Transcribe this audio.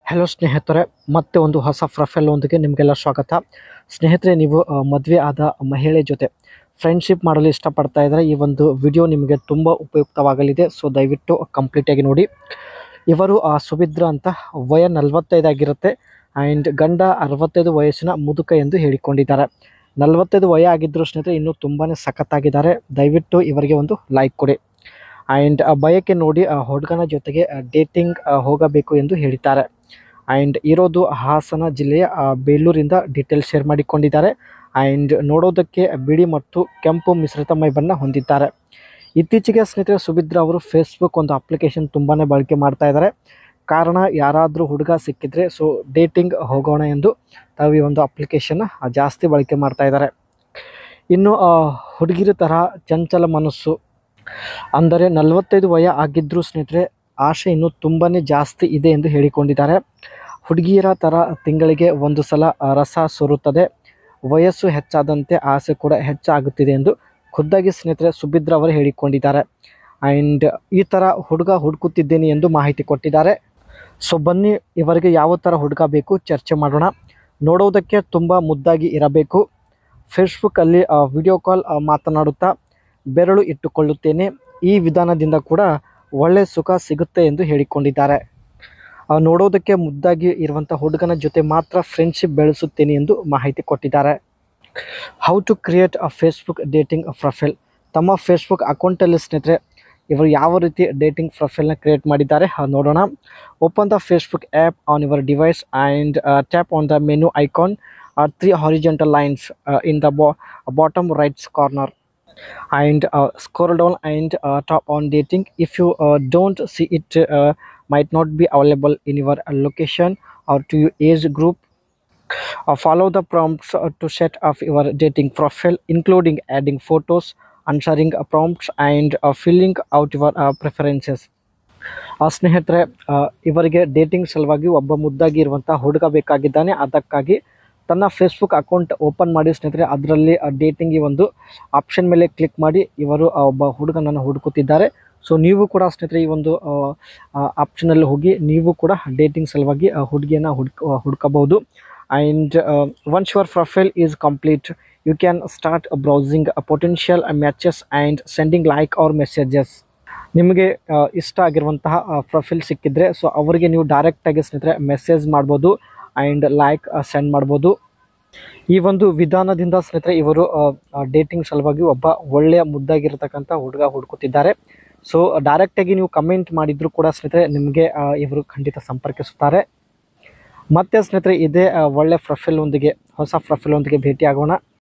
Hello ಸ್ನೇಹಿತರೆ, ಮತ್ತೆ ಒಂದು ಹೊಸ ಪ್ರೊಫೈಲ್ ಒಂದಿಗೆ ನಿಮಗೆಲ್ಲ ಸ್ವಾಗತ. ಸ್ನೇಹಿತರೆ, ನೀವು ಮದುವೆ ಆದ ಮಹಿಳೆ ಜೊತೆ ಫ್ರೆಂಡ್ಶಿಪ್ ಮಾಡಲು ಇಷ್ಟಪಡ್ತಾ ಇದ್ದರೆ ಈ ಒಂದು ವಿಡಿಯೋ ನಿಮಗೆ ತುಂಬ ಉಪಯುಕ್ತವಾಗಲಿದೆ. ಸೊ ದಯವಿಟ್ಟು ಕಂಪ್ಲೀಟಾಗಿ ನೋಡಿ. ಇವರು ಸುಭಿದ್ರ ಅಂತ, ವಯ 45 ಆಗಿರುತ್ತೆ ಆ್ಯಂಡ್ ಗಂಡ 65 ವಯಸ್ಸಿನ ಮುದುಕ ಎಂದು ಹೇಳಿಕೊಂಡಿದ್ದಾರೆ. 45 ವಯ ಆಗಿದ್ದರೂ ಸ್ನೇಹಿತರೆ ಇನ್ನೂ ತುಂಬಾ ಸಖತ್ತಾಗಿದ್ದಾರೆ. ದಯವಿಟ್ಟು ಇವರಿಗೆ ಒಂದು ಲೈಕ್ ಕೊಡಿ. ಆ್ಯಂಡ್ ಬಯಕೆ ನೋಡಿ ಹುಡುಗನ ಜೊತೆಗೆ ಡೇಟಿಂಗ್ ಹೋಗಬೇಕು ಎಂದು ಹೇಳಿದ್ದಾರೆ. ಆ್ಯಂಡ್ ಇರೋದು ಹಾಸನ ಜಿಲ್ಲೆಯ ಬೇಲೂರಿಂದ ಡೀಟೇಲ್ಸ್ ಶೇರ್ ಮಾಡಿಕೊಂಡಿದ್ದಾರೆ. ಆ್ಯಂಡ್ ನೋಡೋದಕ್ಕೆ ಬಿಳಿ ಮತ್ತು ಕೆಂಪು ಮಿಶ್ರಿತ ಮೈ ಬಣ್ಣ ಹೊಂದಿದ್ದಾರೆ. ಇತ್ತೀಚೆಗೆ ಸ್ನೇಹಿತರೆ ಸುಭಿದ್ರ ಅವರು ಫೇಸ್ಬುಕ್ ಒಂದು ಅಪ್ಲಿಕೇಶನ್ ತುಂಬಾ ಬಳಕೆ ಮಾಡ್ತಾ ಇದ್ದಾರೆ. ಕಾರಣ, ಯಾರಾದರೂ ಹುಡುಗ ಸಿಕ್ಕಿದ್ರೆ ಸೊ ಡೇಟಿಂಗ್ ಹೋಗೋಣ ಎಂದು ತಾವು ಈ ಒಂದು ಅಪ್ಲಿಕೇಶನ್ ಜಾಸ್ತಿ ಬಳಕೆ ಮಾಡ್ತಾ ಇದ್ದಾರೆ. ಇನ್ನು ಹುಡುಗಿರ ಥರ ಚಂಚಲ ಮನಸ್ಸು, ಅಂದರೆ 45 ವಯ ಆಗಿದ್ದರೂ ಸ್ನೇಹಿತರೆ ಆಸೆ ಇನ್ನೂ ತುಂಬಾ ಜಾಸ್ತಿ ಇದೆ ಎಂದು ಹೇಳಿಕೊಂಡಿದ್ದಾರೆ. ಹುಡುಗಿಯರ ಥರ ತಿಂಗಳಿಗೆ ಒಂದು ಸಲ ರಸ ಸೋರುತ್ತದೆ. ವಯಸ್ಸು ಹೆಚ್ಚಾದಂತೆ ಆಸೆ ಕೂಡ ಹೆಚ್ಚಾಗುತ್ತಿದೆ ಎಂದು ಖುದ್ದಾಗಿ ಸ್ನೇಹಿತರೆ ಸುಭಿದ್ರ ಅವರು ಹೇಳಿಕೊಂಡಿದ್ದಾರೆ. ಆ್ಯಂಡ್ ಈ ಥರ ಹುಡುಗ ಹುಡುಕುತ್ತಿದ್ದೇನೆ ಎಂದು ಮಾಹಿತಿ ಕೊಟ್ಟಿದ್ದಾರೆ. ಸೊ ಬನ್ನಿ, ಇವರಿಗೆ ಯಾವ ಥರ ಹುಡುಗ ಬೇಕು ಚರ್ಚೆ ಮಾಡೋಣ. ನೋಡೋದಕ್ಕೆ ತುಂಬ ಮುದ್ದಾಗಿ ಇರಬೇಕು. ಫೇಸ್ಬುಕ್ಕಲ್ಲಿ ವಿಡಿಯೋ ಕಾಲ್ ಮಾತನಾಡುತ್ತಾ ಬೆರಳು ಇಟ್ಟುಕೊಳ್ಳುತ್ತೇನೆ. ಈ ವಿಧಾನದಿಂದ ಕೂಡ ಒಳ್ಳೆಯ ಸುಖ ಸಿಗುತ್ತೆ ಎಂದು ಹೇಳಿಕೊಂಡಿದ್ದಾರೆ. ನೋಡೋದಕ್ಕೆ ಮುದ್ದಾಗಿ ಇರುವಂಥ ಹುಡುಗನ ಜೊತೆ ಮಾತ್ರ ಫ್ರೆಂಡ್ಶಿಪ್ ಬೆಳೆಸುತ್ತೇನೆ ಎಂದು ಮಾಹಿತಿ ಕೊಟ್ಟಿದ್ದಾರೆ. How to create a Facebook dating profile. ತಮ್ಮ ಫೇಸ್ಬುಕ್ ಅಕೌಂಟಲ್ಲಿ ಸ್ನೇಹಿತರೆ ಇವರು ಯಾವ ರೀತಿ ಡೇಟಿಂಗ್ ಪ್ರೊಫೈಲ್ನ ಕ್ರಿಯೇಟ್ ಮಾಡಿದ್ದಾರೆ ನೋಡೋಣ. Open the Facebook app on your device and tap on the menu icon 3 horizontal lines in the bottom right corner. And scroll down and tap on dating. If you don't see it, might not be available in your location or to your age group. Follow the prompts to set up your dating profile, including adding photos, answering prompts and filling out your preferences. ಸ್ನೇಹಿತರೆ, ಇವರಿಗೆ dating ಸಲುವಾಗಿ ಒಬ್ಬ ಮುದ್ದಾಗಿ ಇರುವಂಥ ಹುಡುಗ ಬೇಕಾಗಿದ್ದಾನೆ. ಅದಕ್ಕಾಗಿ ತನ್ನ Facebook account open ಮಾಡಿ ಸ್ನೇಹಿತರೆ ಅದರಲ್ಲಿ ಡೇಟಿಂಗ್ ಈ ಒಂದು ಆಪ್ಷನ್ ಮೇಲೆ ಕ್ಲಿಕ್ ಮಾಡಿ ಇವರು ಒಬ್ಬ ಹುಡುಗನನ್ನು ಹುಡುಕುತ್ತಿದ್ದಾರೆ. ಸೊ ನೀವು ಕೂಡ ಸ್ನೇಹಿತರೆ ಈ ಒಂದು ಆಪ್ಷನಲ್ಲಿ ಹೋಗಿ ನೀವು ಕೂಡ ಡೇಟಿಂಗ್ ಸಲುವಾಗಿ ಹುಡುಗಿಯನ್ನು ಹುಡುಕಬಹುದು. And once your profile is complete, you can start browsing potential matches and sending like or messages. ನಿಮಗೆ ಇಷ್ಟ ಆಗಿರುವಂತಹ ಪ್ರೊಫೈಲ್ ಸಿಕ್ಕಿದ್ರೆ ಸೊ ಅವರಿಗೆ ನೀವು ಡೈರೆಕ್ಟಾಗಿ ಸ್ನೇಹಿತರೆ ಮೆಸೇಜ್ ಮಾಡ್ಬೋದು ಆ್ಯಂಡ್ ಲೈಕ್ ಸೆಂಡ್ ಮಾಡ್ಬೋದು. ಈ ಒಂದು ವಿಧಾನದಿಂದ ಸ್ನೇಹಿತರೆ ಇವರು ಡೇಟಿಂಗ್ ಸಲುವಾಗಿ ಒಬ್ಬ ಒಳ್ಳೆಯ ಮುದ್ದಾಗಿರ್ತಕ್ಕಂಥ ಹುಡುಗ ಹುಡುಕುತ್ತಿದ್ದಾರೆ. ಸೊ ಡೈರೆಕ್ಟಾಗಿ ನೀವು ಕಮೆಂಟ್ ಮಾಡಿದರೂ ಕೂಡ ಸ್ನೇಹಿತರೆ ನಿಮಗೆ ಇವರು ಖಂಡಿತ ಸಂಪರ್ಕಿಸುತ್ತಾರೆ. ಮತ್ತೆ ಸ್ನೇಹಿತರೆ ಇದೇ ಒಳ್ಳೆಯ ಪ್ರೊಫೈಲ್ ಒಂದಿಗೆ, ಹೊಸ ಪ್ರೊಫೈಲ್ ಒಂದಿಗೆ ಭೇಟಿ ಆಗೋಣ.